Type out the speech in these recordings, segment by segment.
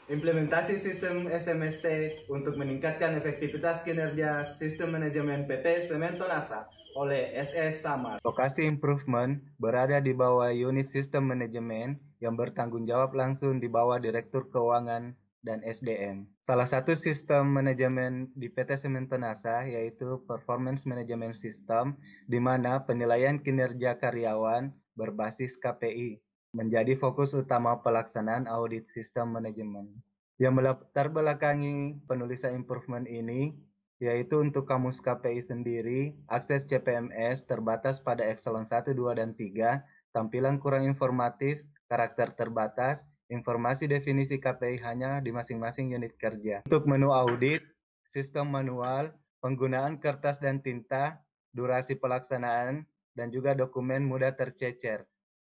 Implementasi sistem SMST untuk meningkatkan efektivitas kinerja sistem manajemen PT Semento NASA oleh SS Samar. Lokasi improvement berada di bawah unit sistem manajemen yang bertanggung jawab langsung di bawah Direktur Keuangan dan SDM. Salah satu sistem manajemen di PT Semento NASA yaitu Performance Management System, di mana penilaian kinerja karyawan berbasis KPI menjadi fokus utama pelaksanaan audit sistem manajemen. Yang melatar belakangi penulisan improvement ini, yaitu untuk kamus KPI sendiri, akses CPMS terbatas pada Excellent 1, 2, dan 3, tampilan kurang informatif, karakter terbatas, informasi definisi KPI hanya di masing-masing unit kerja. Untuk menu audit, sistem manual, penggunaan kertas dan tinta, durasi pelaksanaan, dan juga dokumen mudah tercecer.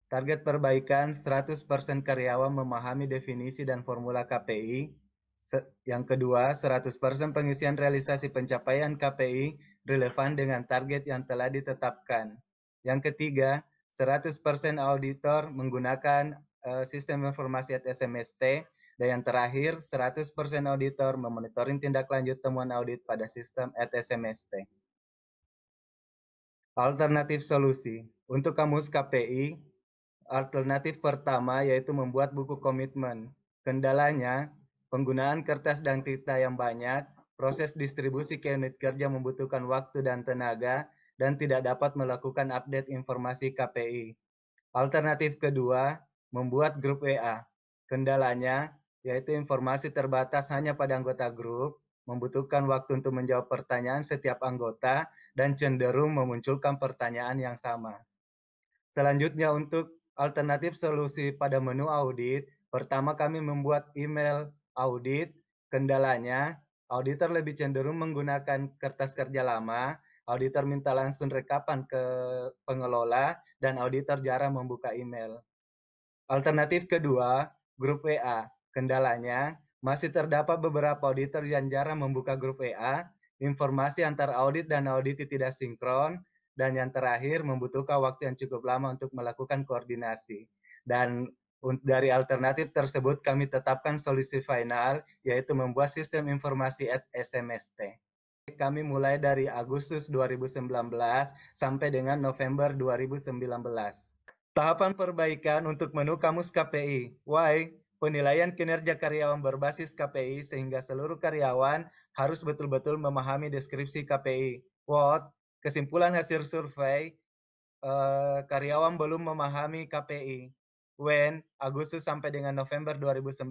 Target perbaikan 100% karyawan memahami definisi dan formula KPI. Yang kedua, 100% pengisian realisasi pencapaian KPI relevan dengan target yang telah ditetapkan. Yang ketiga, 100% auditor menggunakan sistem informasi SMST. Dan yang terakhir, 100% auditor memonitoring tindak lanjut temuan audit pada sistem SMST. Alternatif solusi. Untuk kamus KPI, alternatif pertama yaitu membuat buku komitmen. Kendalanya, penggunaan kertas dan tinta yang banyak, proses distribusi ke unit kerja membutuhkan waktu dan tenaga, dan tidak dapat melakukan update informasi KPI. Alternatif kedua, membuat grup WA. Kendalanya, yaitu informasi terbatas hanya pada anggota grup, membutuhkan waktu untuk menjawab pertanyaan setiap anggota, dan cenderung memunculkan pertanyaan yang sama. Selanjutnya untuk alternatif solusi pada menu audit, pertama kami membuat email audit. Kendalanya, auditor lebih cenderung menggunakan kertas kerja lama, auditor minta langsung rekapan ke pengelola, dan auditor jarang membuka email. Alternatif kedua, grup WA. Kendalanya, masih terdapat beberapa auditor yang jarang membuka grup WA, informasi antar audit dan audit tidak sinkron, dan yang terakhir membutuhkan waktu yang cukup lama untuk melakukan koordinasi. Dan dari alternatif tersebut kami tetapkan solusi final, yaitu membuat sistem informasi SMST. Kami mulai dari Agustus 2019 sampai dengan November 2019. Tahapan perbaikan untuk menu kamus KPI. Why? Penilaian kinerja karyawan berbasis KPI sehingga seluruh karyawan harus betul-betul memahami deskripsi KPI. What? Kesimpulan hasil survei, karyawan belum memahami KPI. When? Agustus sampai dengan November 2019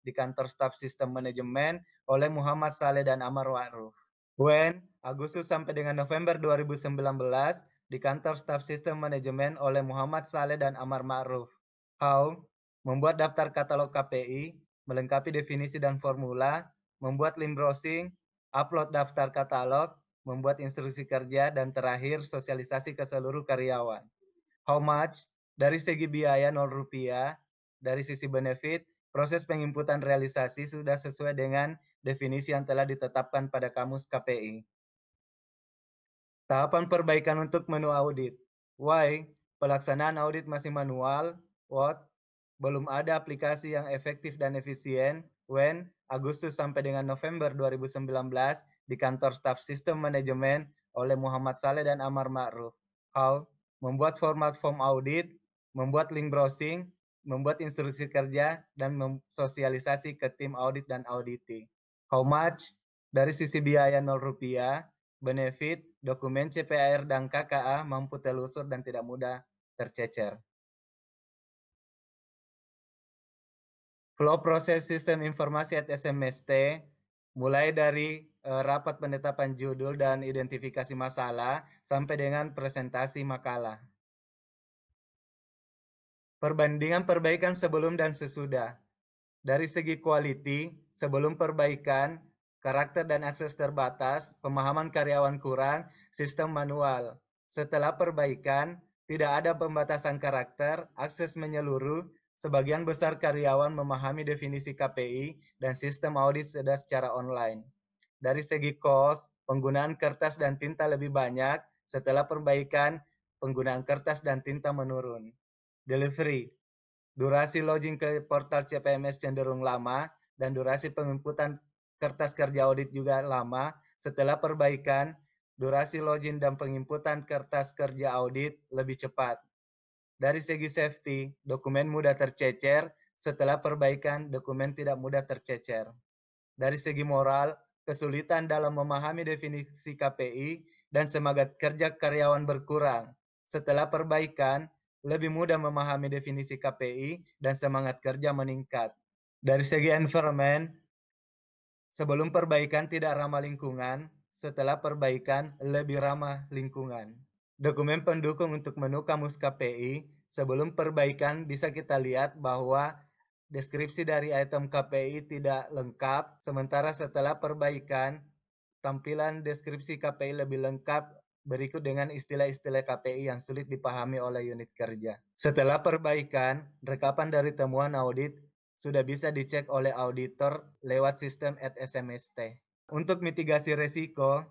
di kantor staf sistem manajemen oleh Muhammad Saleh dan Amar Ma'ruf. When? Agustus sampai dengan November 2019 di kantor staf sistem manajemen oleh Muhammad Saleh dan Amar Ma'ruf. How? Membuat daftar katalog KPI, melengkapi definisi dan formula, membuat link browsing, upload daftar katalog, membuat instruksi kerja, dan terakhir sosialisasi ke seluruh karyawan. How much? Dari segi biaya Rp0, dari sisi benefit, proses penginputan realisasi sudah sesuai dengan definisi yang telah ditetapkan pada kamus KPI. Tahapan perbaikan untuk menu audit. Why? Pelaksanaan audit masih manual. What? Belum ada aplikasi yang efektif dan efisien. When? Agustus sampai dengan November 2019 di kantor staf sistem manajemen oleh Muhammad Saleh dan Amar Ma'ruf. How? Membuat format form audit, membuat link browsing, membuat instruksi kerja, dan sosialisasi ke tim audit dan auditi. How much? Dari sisi biaya Rp0, benefit, dokumen CPAR dan KKA mampu telusur dan tidak mudah tercecer. Flow proses sistem informasi SMST mulai dari rapat penetapan judul dan identifikasi masalah sampai dengan presentasi makalah. Perbandingan perbaikan sebelum dan sesudah. Dari segi quality, sebelum perbaikan, karakter dan akses terbatas, pemahaman karyawan kurang, sistem manual. Setelah perbaikan, tidak ada pembatasan karakter, akses menyeluruh, sebagian besar karyawan memahami definisi KPI, dan sistem audit sudah secara online. Dari segi cost, penggunaan kertas dan tinta lebih banyak, setelah perbaikan, penggunaan kertas dan tinta menurun. Delivery, durasi login ke portal CPMS cenderung lama, dan durasi penginputan kertas kerja audit juga lama. Setelah perbaikan, durasi login dan penginputan kertas kerja audit lebih cepat. Dari segi safety, dokumen mudah tercecer. Setelah perbaikan, dokumen tidak mudah tercecer. Dari segi moral, kesulitan dalam memahami definisi KPI dan semangat kerja karyawan berkurang. Setelah perbaikan, lebih mudah memahami definisi KPI dan semangat kerja meningkat. Dari segi environment, sebelum perbaikan tidak ramah lingkungan, setelah perbaikan lebih ramah lingkungan. Dokumen pendukung untuk menu kamus KPI, sebelum perbaikan bisa kita lihat bahwa deskripsi dari item KPI tidak lengkap, sementara setelah perbaikan, tampilan deskripsi KPI lebih lengkap berikut dengan istilah-istilah KPI yang sulit dipahami oleh unit kerja. Setelah perbaikan, rekapan dari temuan audit sudah bisa dicek oleh auditor lewat sistem @smst. Untuk mitigasi resiko,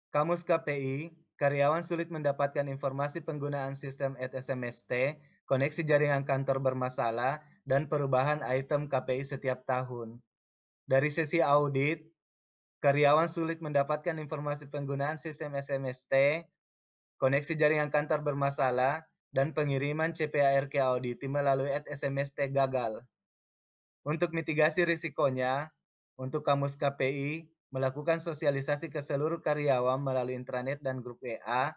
kamus KPI, karyawan sulit mendapatkan informasi penggunaan sistem @smst, koneksi jaringan kantor bermasalah, dan perubahan item KPI setiap tahun. Dari sisi audit, karyawan sulit mendapatkan informasi penggunaan sistem SMST, koneksi jaringan kantor bermasalah, dan pengiriman CPAR ke audit melalui @smst gagal. Untuk mitigasi risikonya, untuk kamus KPI, melakukan sosialisasi ke seluruh karyawan melalui intranet dan grup WA,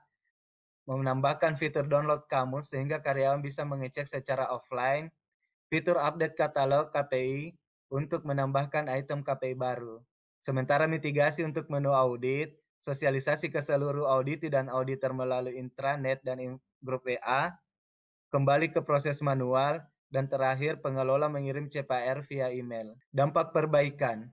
menambahkan fitur download kamus sehingga karyawan bisa mengecek secara offline, fitur update katalog KPI untuk menambahkan item KPI baru. Sementara mitigasi untuk menu audit, sosialisasi ke seluruh auditi dan auditor melalui intranet dan grup WA, kembali ke proses manual, dan terakhir pengelola mengirim CPR via email. Dampak perbaikan.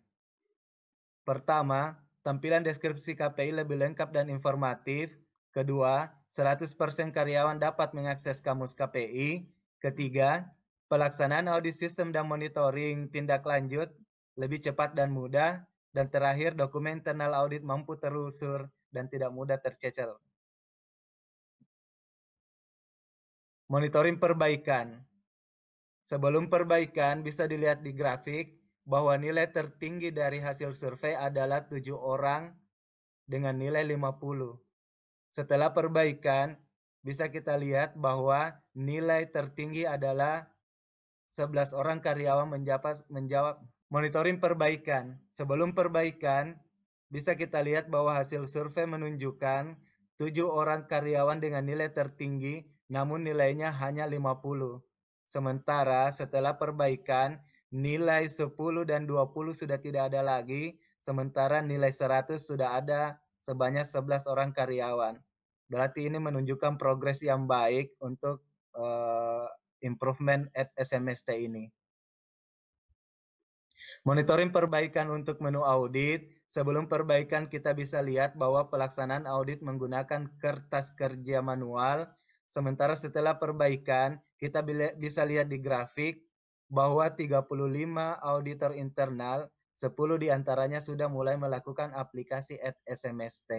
Pertama, tampilan deskripsi KPI lebih lengkap dan informatif. Kedua, 100% karyawan dapat mengakses kamus KPI. Ketiga, pelaksanaan audit sistem dan monitoring tindak lanjut lebih cepat dan mudah. Dan terakhir, dokumen internal audit mampu telusur dan tidak mudah tercecer. Monitoring perbaikan. Sebelum perbaikan, bisa dilihat di grafik bahwa nilai tertinggi dari hasil survei adalah 7 orang dengan nilai 50. Setelah perbaikan, bisa kita lihat bahwa nilai tertinggi adalah 11 orang karyawan menjawab. Monitoring perbaikan. Sebelum perbaikan, bisa kita lihat bahwa hasil survei menunjukkan 7 orang karyawan dengan nilai tertinggi, namun nilainya hanya 50. Sementara setelah perbaikan, nilai 10 dan 20 sudah tidak ada lagi, sementara nilai 100 sudah ada sebanyak 11 orang karyawan. Berarti ini menunjukkan progres yang baik untuk improvement at SMST ini. Monitoring perbaikan untuk menu audit. Sebelum perbaikan kita bisa lihat bahwa pelaksanaan audit menggunakan kertas kerja manual. Sementara setelah perbaikan, kita bisa lihat di grafik bahwa 35 auditor internal, 10 diantaranya sudah mulai melakukan aplikasi @smst.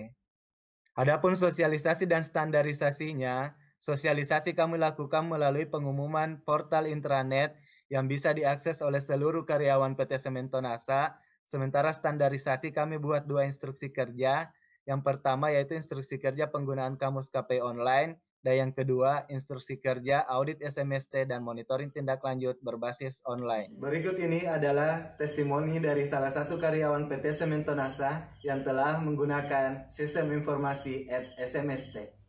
Adapun sosialisasi dan standarisasinya, sosialisasi kami lakukan melalui pengumuman portal intranet yang bisa diakses oleh seluruh karyawan PT Sementonasa. Sementara standarisasi kami buat 2 instruksi kerja. Yang pertama yaitu instruksi kerja penggunaan kamus KPI online, dan yang kedua instruksi kerja audit SMST dan monitoring tindak lanjut berbasis online. Berikut ini adalah testimoni dari salah satu karyawan PT Sementonasa yang telah menggunakan sistem informasi @SMST.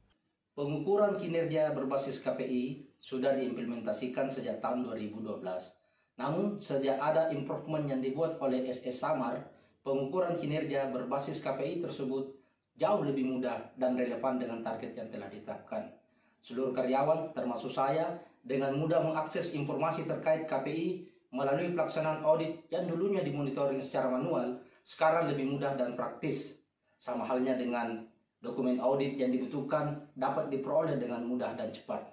Pengukuran kinerja berbasis KPI sudah diimplementasikan sejak tahun 2012. Namun, sejak ada improvement yang dibuat oleh SS Samar, pengukuran kinerja berbasis KPI tersebut jauh lebih mudah dan relevan dengan target yang telah ditetapkan. Seluruh karyawan, termasuk saya, dengan mudah mengakses informasi terkait KPI melalui pelaksanaan audit yang dulunya dimonitoring secara manual, sekarang lebih mudah dan praktis. Sama halnya dengan dokumen audit yang dibutuhkan dapat diperoleh dengan mudah dan cepat.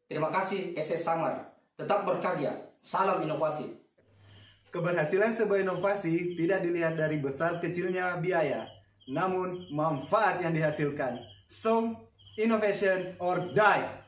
Terima kasih SS Samar. Tetap berkarya. Salam inovasi. Keberhasilan sebuah inovasi tidak dilihat dari besar kecilnya biaya, namun manfaat yang dihasilkan. So, innovation or die.